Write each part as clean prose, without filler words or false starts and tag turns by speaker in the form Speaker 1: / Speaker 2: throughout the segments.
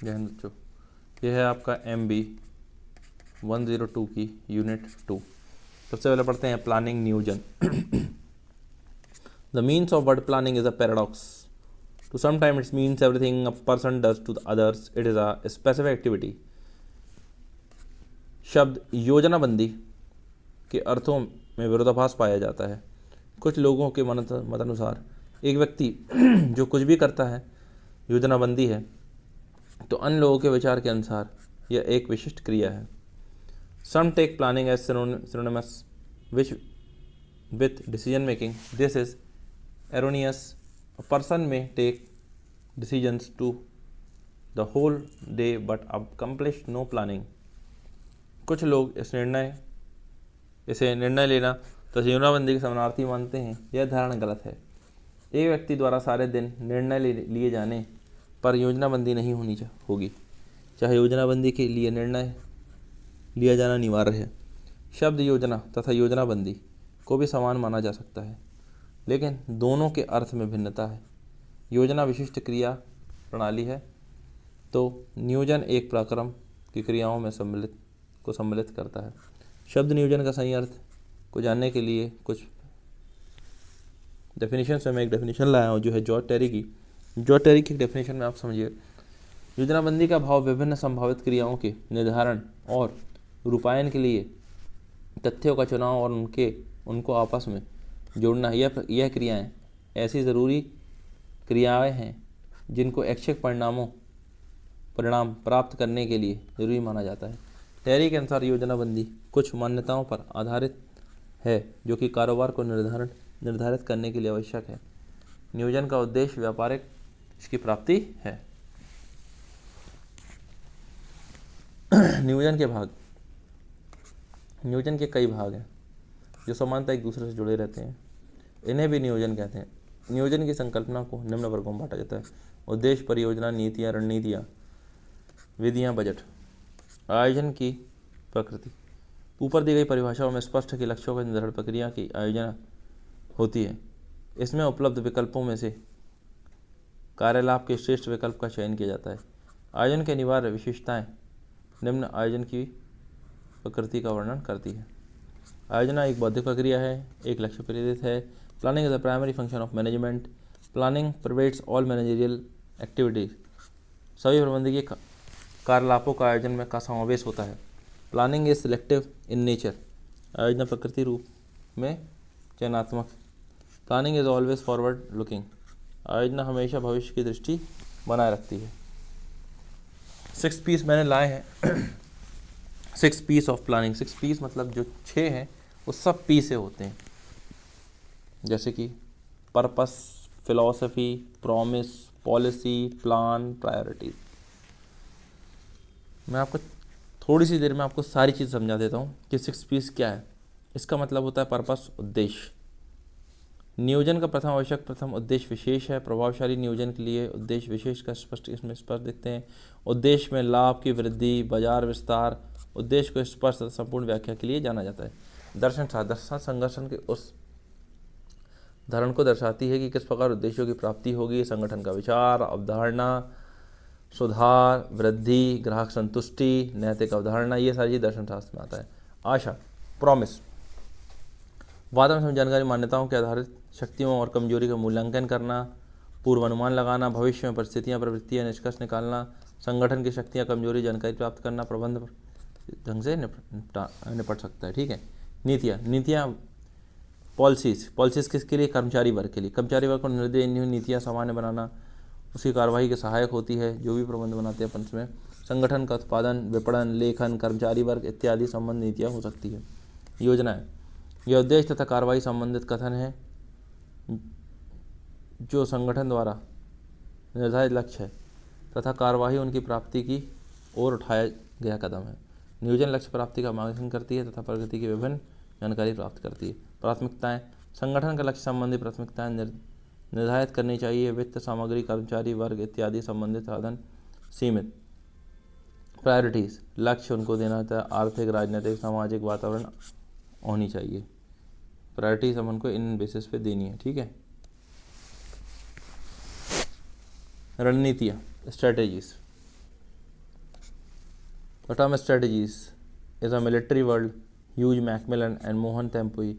Speaker 1: जय हिंद बच्चों, यह है आपका MB 102 की यूनिट 2। सबसे पहले पढ़ते हैं प्लानिंग नियोजन। The means of word planning is a paradox. To sometime it's means everything a person does to the others, it is a specific activity. शब्द योजनाबंदी के अर्थों में विरोधाभास पाया जाता है। कुछ लोगों के मतानुसार एक व्यक्ति जो कुछ भी करता है योजनाबंदी है, तो अन्य लोगों के विचार के अनुसार यह एक विशिष्ट क्रिया है। Some take planning as synonymous with decision making. This is erroneous. A person may take decisions to the whole day but accomplish no planning. कुछ लोग इसे निर्णय लेना तो योजनाबंदी के समानार्थी मानते हैं। यह धारणा गलत है। एक व्यक्ति द्वारा सारे दिन निर्णय लिए जाने पर योजनाबंदी नहीं होगी, चाहे योजनाबंदी के लिए निर्णय लिया जाना अनिवार्य है। शब्द योजना तथा योजनाबंदी को भी समान माना जा सकता है, लेकिन दोनों के अर्थ में भिन्नता है। योजना विशिष्ट क्रिया प्रणाली है, तो नियोजन एक प्रक्रम की क्रियाओं में सम्मिलित करता है। शब्द नियोजन का सही अर्थ को जानने के लिए कुछ डेफिनेशन से मैं एक डेफिनेशन लाया हूँ, जो है जॉर्ज टेरी की। जॉर्ज टेरी की डेफिनेशन में आप समझिए, योजनाबंदी का भाव विभिन्न संभावित क्रियाओं के निर्धारण और रूपायन के लिए तथ्यों का चुनाव और उनको आपस में जोड़ना। यह क्रियाएं ऐसी ज़रूरी क्रियाएं हैं जिनको ऐच्छिक परिणाम प्राप्त करने के लिए जरूरी माना जाता है। टेरी के अनुसार योजनाबंदी कुछ मान्यताओं पर आधारित है जो कि कारोबार को निर्धारित करने के लिए आवश्यक है। नियोजन का उद्देश्य व्यापारिक इसकी प्राप्ति है। नियोजन के कई भाग हैं जो समानता एक दूसरे से जुड़े रहते हैं। इन्हें भी नियोजन कहते हैं। नियोजन की संकल्पना को निम्न वर्गों में बांटा जाता है: उद्देश्य, परियोजना, नीतियाँ, रणनीतियाँ, विधियाँ, बजट। आयोजन की प्रकृति। ऊपर दी गई परिभाषाओं में स्पष्ट कि लक्ष्यों के निर्धारण प्रक्रिया की आयोजना होती है। इसमें उपलब्ध विकल्पों में से कार्यलाभ के श्रेष्ठ विकल्प का चयन किया जाता है। आयोजन के अनिवार्य विशेषताएं निम्न आयोजन की प्रकृति का वर्णन करती है। आयोजना एक बौद्धिक प्रक्रिया है, एक लक्ष्य प्रेरित है। Planning is the primary function of management. Planning pervades all managerial activities. सभी प्रबंधकीय कार्यलापों का आयोजन में का समावेश होता है। Planning is selective in nature. आयोजना प्रकृति रूप में चयनात्मक। Planning is always forward looking. आयोजना हमेशा भविष्य की दृष्टि बनाए रखती है। 6 पीस मैंने लाए हैं। 6 पीस ऑफ प्लानिंग। 6 पीस मतलब जो 6 हैं वो सब पी से होते हैं, जैसे कि purpose, philosophy, promise, policy, plan, priorities. मैं आपको थोड़ी सी देर में आपको सारी चीज़ समझा देता हूँ कि 6 पीस क्या है। इसका मतलब होता है पर्पस, उद्देश्य। नियोजन का प्रथम उद्देश्य विशेष है। प्रभावशाली नियोजन के लिए उद्देश्य विशेष का इसमें स्पष्ट दिखते हैं। उद्देश्य में लाभ की वृद्धि, बाजार विस्तार। उद्देश्य को स्पष्ट संपूर्ण व्याख्या के लिए जाना जाता है। दर्शन संगठन के उस धरण को दर्शाती है कि किस प्रकार उद्देश्यों की प्राप्ति होगी। संगठन का विचार, अवधारणा, सुधार, वृद्धि, ग्राहक संतुष्टि, नैतिक अवधारणा, ये सारी चीज़ दर्शन शास्त्र में आता है। आशा, प्रॉमिस, वादा में जानकारी, मान्यताओं के आधारित शक्तियों और कमजोरी का मूल्यांकन करना, पूर्वानुमान लगाना, भविष्य में परिस्थितियाँ, प्रवृत्तियाँ, निष्कर्ष निकालना, संगठन की शक्तियाँ, कमजोरी, जानकारी प्राप्त करना, प्रबंध ढंग से निपट सकता है। ठीक है। नीतियाँ पॉलिसीज किसके लिए? कर्मचारी वर्ग के लिए। कर्मचारी वर्ग को निर्देश नीतियाँ सामान्य बनाना उसकी कार्यवाही के सहायक होती है। जो भी प्रबंध बनाते हैं पंच में संगठन का उत्पादन, विपणन, लेखन, कर्मचारी वर्ग इत्यादि संबंध नीतियाँ हो सकती है। योजनाएं, यह उद्देश्य तथा कार्रवाई संबंधित कथन है जो संगठन द्वारा निर्धारित लक्ष्य है तथा कार्यवाही उनकी प्राप्ति की ओर उठाया गया कदम है। नियोजन लक्ष्य प्राप्ति का मार्गदर्शन करती है तथा प्रगति की विभिन्न जानकारी प्राप्त करती है। प्राथमिकताएं, संगठन का लक्ष्य संबंधी प्राथमिकताएं निर्धारित करनी चाहिए। वित्त, सामग्री, कर्मचारी वर्ग इत्यादि संबंधित साधन सीमित। प्रायोरिटीज़, लक्ष्य उनको देना होता है। आर्थिक, राजनीतिक, सामाजिक वातावरण होनी चाहिए। प्रायोरिटीज हम उनको इन बेसिस पे देनी है। ठीक है। रणनीतियाँ, strategies, The term strategies is a military word. Hugh Macmillan and Mohan Tempui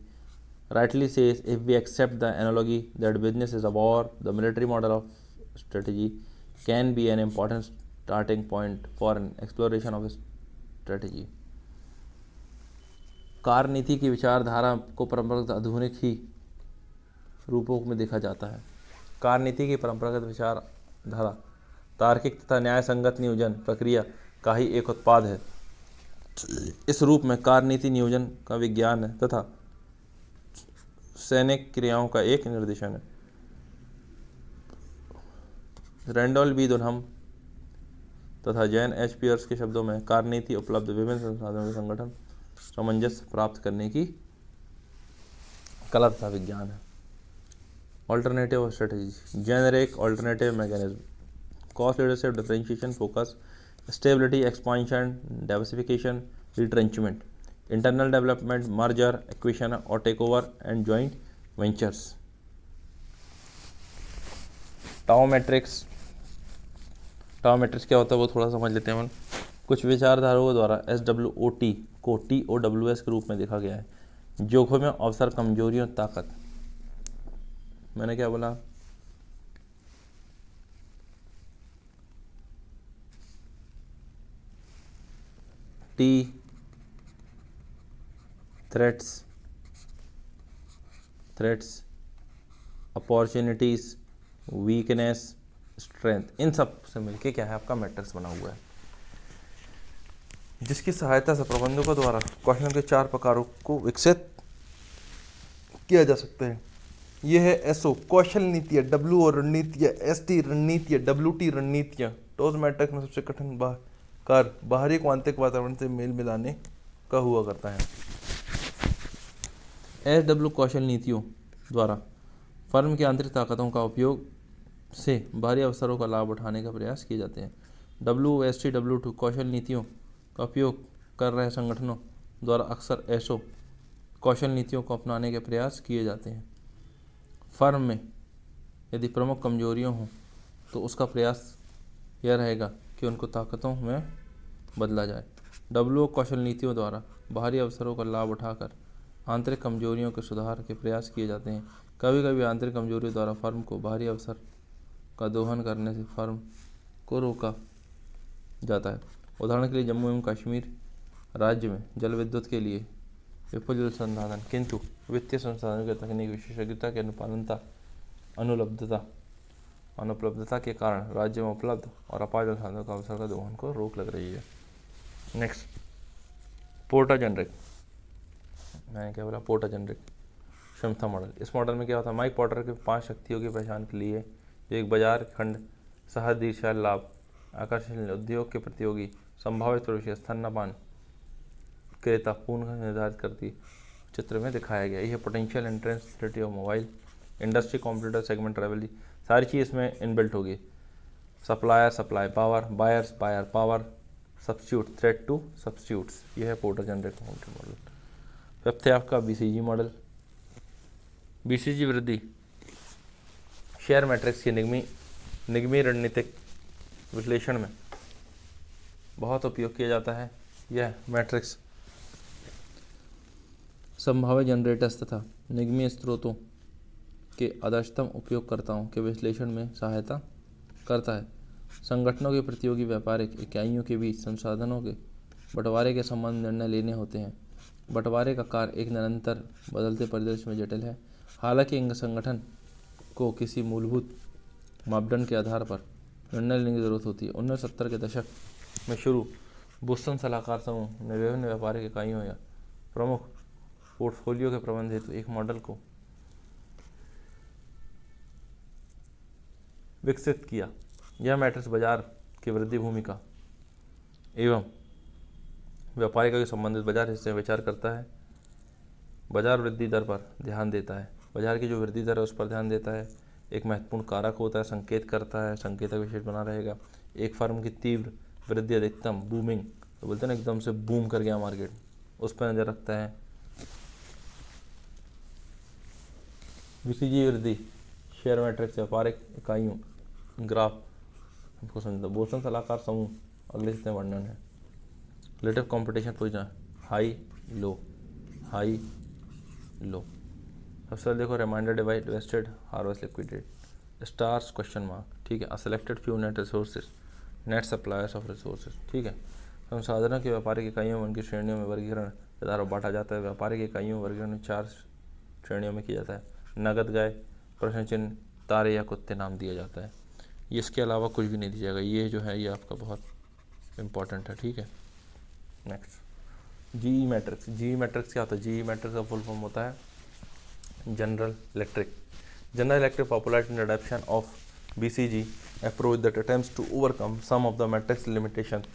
Speaker 1: rightly says, if we accept the analogy that business is a war, the military model of strategy can be an important starting point for an exploration of strategy. कार्यनीति की विचारधारा को परंपरागत आधुनिक ही रूपों में देखा जाता है। कार्यनीति की परंपरागत विचारधारा तार्किक तथा न्याय संगत नियोजन प्रक्रिया का ही एक उत्पाद है। इस रूप में कार्यनीति नियोजन का विज्ञान है तथा सैनिक क्रियाओं का एक निर्देशन है। रैंडॉल बी दुनहम तथा जैन एच पियर्स के शब्दों में कार्यनीति उपलब्ध विभिन्न संसाधनों के संगठन सामंजस्य प्राप्त करने की कला तथा विज्ञान है। Alternative strategy, generic alternative mechanism, cost leadership, differentiation, focus, stability, expansion, diversification, retrenchment, internal development, merger, acquisition और take over and joint ventures. टाउ मैट्रिक्स क्या होता है वो थोड़ा समझ लेते हैं हम। कुछ विचारधाराओं द्वारा SWOT को TOWS के रूप में देखा गया है। जोखिम, अवसर, कमजोरियों, ताकत। मैंने क्या बोला? T threats, opportunities, weakness, strength, इन सब से मिलके क्या है आपका मैट्रिक्स बना हुआ है, जिसकी सहायता से प्रबंधकों द्वारा क्वेश्चन के 4 प्रकारों को विकसित किया जा सकता है। यह है SO कौशल नीतियाँ, W और रणनीतियाँ, ST रणनीतियाँ, WT रणनीतियाँ। टोज मैट्रिक्स में सबसे कठिन कार्य बाहरी क्वांतिक वातावरण से मेल मिलाने का हुआ करता है। SW कौशल नीतियों द्वारा फर्म की आंतरिक ताकतों का उपयोग से बाहरी अवसरों का लाभ उठाने का प्रयास किए जाते हैं। WST W2 कौशल नीतियों का उपयोग कर रहे संगठनों द्वारा अक्सर SO कौशल नीतियों को अपनाने के प्रयास किए जाते हैं। फर्म में यदि प्रमुख कमजोरियां हों तो उसका प्रयास यह रहेगा कि उनको ताकतों में बदला जाए। WO कौशल नीतियों द्वारा बाहरी अवसरों का लाभ उठाकर आंतरिक कमजोरियों के सुधार के प्रयास किए जाते हैं। कभी कभी आंतरिक कमजोरियों द्वारा फर्म को बाहरी अवसर का दोहन करने से फर्म को रोका जाता है। उदाहरण के लिए जम्मू एवं कश्मीर राज्य में जल विद्युत के लिए विपुल जल संसाधन, किंतु वित्तीय संसाधनों की तकनीक विशेषज्ञता के अनुपलब्धता के कारण राज्य में उपलब्ध और अपार जल संसाधनों का अवसर का दोहन को रोक लग रही है। Next, porter generic. मैंने क्या बोला? पोर्टर जेनरिक क्षमता मॉडल। इस मॉडल में क्या होता है? माइक पोर्टर के 5 शक्तियों की पहचान के लिए जो एक बाजार खंड, सहदीर्घकाल लाभ, आकर्षण, उद्योग के प्रतियोगी, संभावित प्रवेश, स्तन्यपान, क्रेता, पूर्ण निर्धारित करती चित्र में दिखाया गया। यह potential entrance of mobile industry, competitor segment, travel, सारी चीज़ इसमें इनबिल्ट होगी। Supplier, supply power, buyers, buyer power, substitute, threat to substitutes. यह है पोर्टर जेनरिक मॉडल। फिफ्थ है आपका BCG मॉडल। BCG वृद्धि शेयर मैट्रिक्स की निगमी रणनीतिक विश्लेषण में बहुत उपयोग किया जाता है। यह मैट्रिक्स संभावित जनरेटर्स तथा निगमीय स्रोतों के आदर्शतम उपयोगकर्ताओं के विश्लेषण में सहायता करता है। संगठनों के प्रतियोगी व्यापारिक इकाइयों के बीच संसाधनों के बंटवारे के संबंध निर्णय लेने होते हैं। बंटवारे का कार्य एक निरंतर बदलते परिदृश्य में जटिल है। हालांकि इन संगठन को किसी मूलभूत मापदंड के आधार पर निर्णय लेने की जरूरत होती है। 1970 के दशक में शुरू बोस्टन सलाहकार समूह ने विभिन्न व्यापारिक इकाइयों या प्रमुख पोर्टफोलियो के प्रबंध हेतु एक मॉडल को विकसित किया। यह मैट्रिक्स बाजार की वृद्धि भूमिका एवं व्यापारिकों के संबंधित बाजार हिस्से में विचार करता है। बाजार वृद्धि दर पर ध्यान देता है। बाजार की जो वृद्धि दर है उस पर ध्यान देता है। एक महत्वपूर्ण कारक होता है, संकेत करता है, संकेतक विशेष बना रहेगा। एक फर्म की तीव्र वृद्धि, अधिकतम बूमिंग, तो बोलते हैं ना एकदम से बूम कर गया मार्केट, उस पर नजर रखता है। BCG वृद्धि शेयर मैट्रिक्स व्यापारिक इकाइयों ग्राफ हमको समझता। बोस्टन सलाहकार समूह अगले हिस्से में वर्णन है। Relative competition position, high low, high low. सबसे पहले देखो reminder divide vested harvest liquidate, stars question mark, ठीक है। A selected few net resources, net suppliers of resources, ठीक है। संसाधनों की व्यापारिक इकाइयों में उनकी श्रेणियों में वर्गीकरण द्वारा बांटा जाता है। व्यापारिक इकाइयों वर्गीकरण 4 श्रेणियों में किया जाता है। नगद, गाय, प्रश्न चिन्ह, तारे या कुत्ते नाम दिया जाता है। इसके अलावा कुछ भी नहीं दिया जाएगा। ये जो है ये आपका बहुत इंपॉर्टेंट है, ठीक है। Next GE matrix. GE matrix क्या होता है? जीई मैट्रिक्स का फुल फॉर्म होता है general electric. General Electric popularized adoption of BCG approach that attempts to overcome some of the matrix limitations.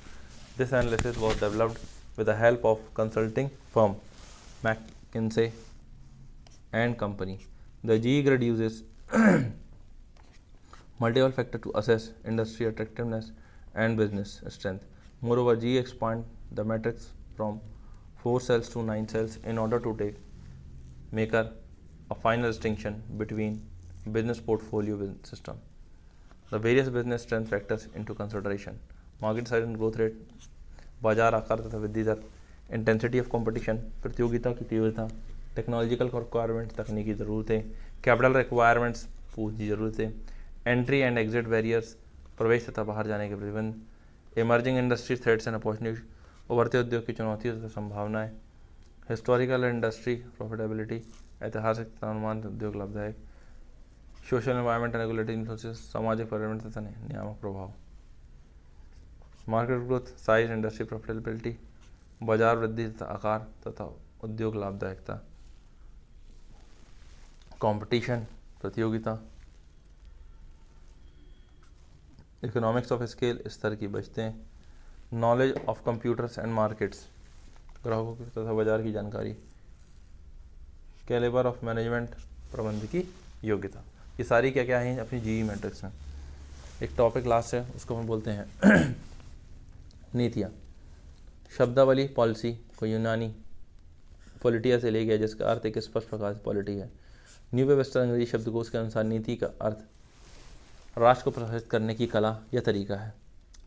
Speaker 1: This analysis was developed with the help of consulting firm McKinsey and Company. The GE grid uses multiple factors to assess industry attractiveness and business strength. Moreover, GE expand the matrix from 4 cells to 9 cells in order to make a final distinction between business portfolio system. The various business strength factors into consideration: market size and growth rate, बाजार आकार तथा वृद्धि दर, intensity of competition, प्रतियोगिता की तीव्रता, technological requirements, तकनीकी ज़रूरतें, capital requirements, पूंजी ज़रूरतें, एंट्री एंड एग्जिट बैरियर्स, प्रवेश तथा बाहर जाने के प्रतिबंध, emerging industry threats and opportunities, उभरते उद्योग की चुनौतियों तथा संभावनाएं, हिस्टोरिकल इंडस्ट्री प्रॉफिटेबिलिटी, ऐतिहासिक अनुमान उद्योग लाभदायक, social environment and regulatory influences, सामाजिक पर्यावरण तथा नियामक प्रभाव, market growth, size, industry profitability, बाजार वृद्धि तथा आकार तथा उद्योग लाभदायकता, कंपटीशन प्रतियोगिता, इकोनॉमिक्स ऑफ स्केल स्तर की बचतें, knowledge of computers and markets, ग्राहकों तथा बाजार की जानकारी, कैलिबर ऑफ मैनेजमेंट प्रबंध की योग्यता। ये सारी क्या क्या है अपनी जीई मैट्रिक्स में। एक टॉपिक लास्ट है, उसको हम बोलते हैं नीतियाँ। शब्दावली पॉलिसी को यूनानी पॉलिटिया से ले गया, जिसका अर्थ एक स्पष्ट प्रकार से पॉलिटी है। न्यू वेबस्टर अंग्रेजी शब्दकोश के अनुसार नीति का अर्थ राष्ट्र को प्रशासित करने की कला या तरीका है।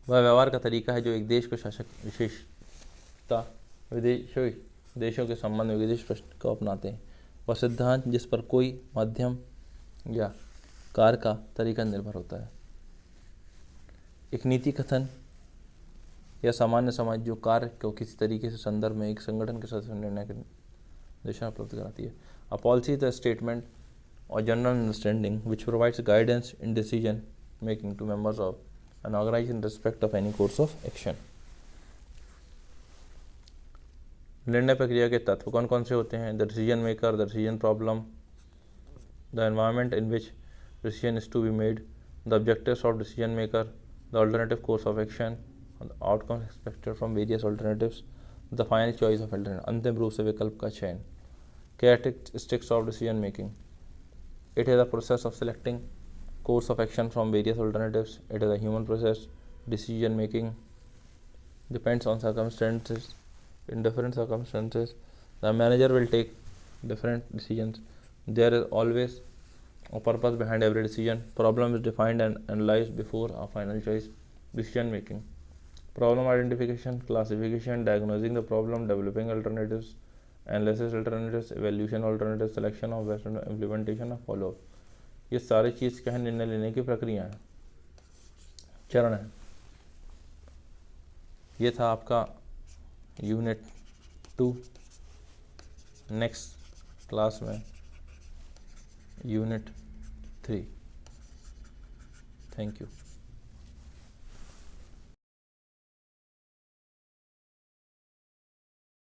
Speaker 1: वह व्यवहार का तरीका है जो एक देश को शासक विशेषता देशों के संबंध में विदेश प्रश्न को अपनाते हैं। वह सिद्धांत जिस पर कोई माध्यम या कार्य का तरीका निर्भर होता है। एक नीति कथन या सामान्य समझ जो कार्य को किसी तरीके से संदर्भ में एक संगठन के साथ निर्णय की दिशा उपलब्ध कराती है। A policy is the statement और general understanding which provides guidance in decision making to members of an organisation in respect of any course of action. निर्णय प्रक्रिया के तत्व कौन कौन से होते हैं? The decision maker, the decision problem, the environment in which decision is to be made, the objectives of decision maker, the alternative course of action, the outcomes expected from various alternatives, the final choice of alternative, अंतिम रूप से विकल्प का चयन। Characteristics of decision making, it is the process of selecting course of action from various alternatives. It is a human process. Decision making depends on circumstances. In different circumstances, the manager will take different decisions. There is always a purpose behind every decision. Problem is defined and analyzed before a final choice. Decision making, problem identification, classification, diagnosing the problem, developing alternatives, analysis alternatives, evaluation alternatives, selection of best, implementation of follow up. ये सारी चीज़ क्या है? निर्णय लेने की प्रक्रिया है, चरण है। ये था आपका यूनिट 2। नेक्स्ट क्लास में यूनिट 3। Thank you.